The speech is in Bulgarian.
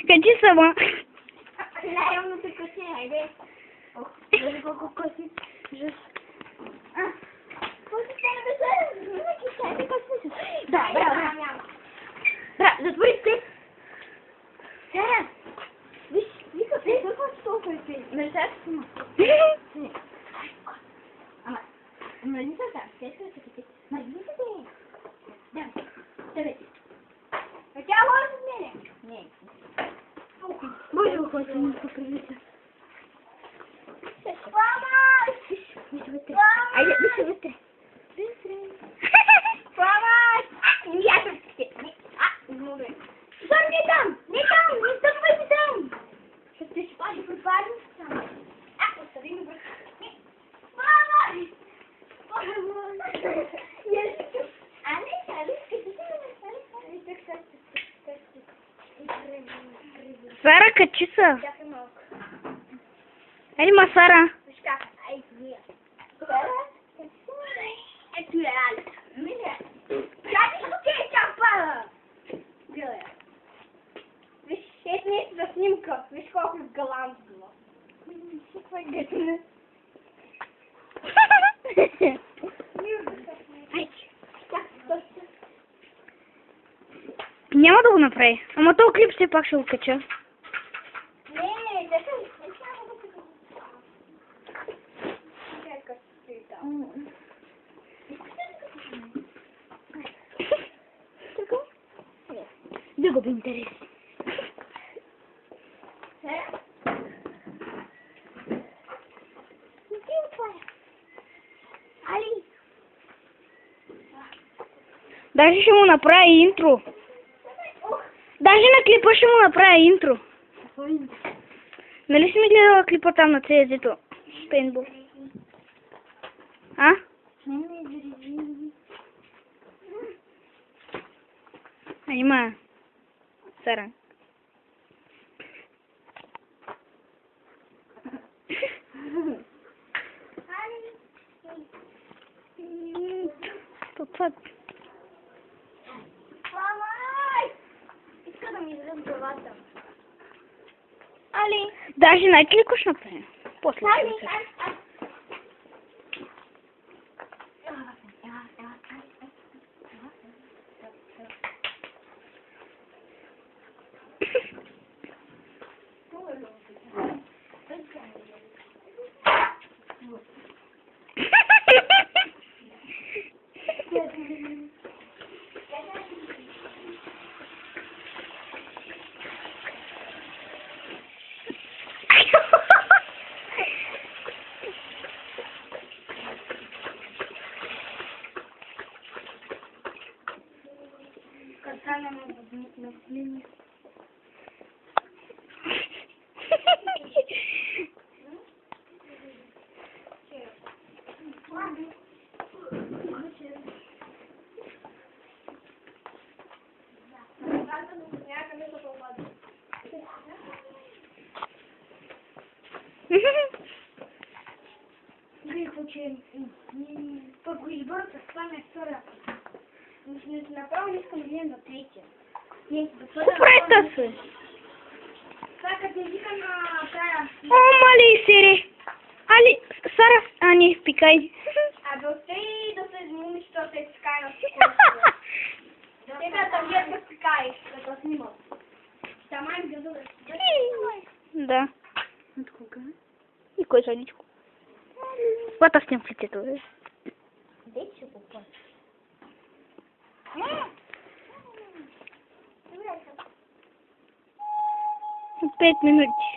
Качи сама. Наверное, ты качай, да? Ох, даже колко коси. Жест. Да, браво. Браво, затвори степ. Сара, виж, вика, какво ще толкова ти? Не сега си сама. Ама, мръдни са там, сестра се качи. Мръдни са те. Да, тебе ти. А тя може с мене? Не. Боже, какво се ми поприлица. Мама! Виж вътре. Айде, виж вътре. Помощ! Я тут все. Стой, не там! Не там! Не ступай там! Что ты спали, припадешь? Остави меня. Мама! Я шучу. Сара, качиса. Ма, Сара. Это реально. Меня. Я не шутил, чапа. Белая. Видишь, это место за снимков. Видишь, сколько голланд было. Няма да го направи. Ама този клип все пак ще го кача. Не, да съм. Да го би интерес. Али. Даже ще му направя интро. Даже на клипа ще му направя интро. Нали си ми гледала клипа там на CZ-то? Пейнтбол. А? Анима. Сара. Папа. Иска да ми дадем главата. Али. Даже на клику ще направя. После ще го кажа. Пък го избърка, това ме е втора. Направо не искам да видим на третия. Какво прави тази? Това като езика на тая. О, мали сири. Али, Сара, а не, пикай. Абе, остави да се измуми, що се пикай на секунда. Сега да вие да пикаеш, като снимам. Тама им гледа да си. Да. От кога? И кой Сонечко? Вот с ним в лицето. Де ще го плача? 5 минути.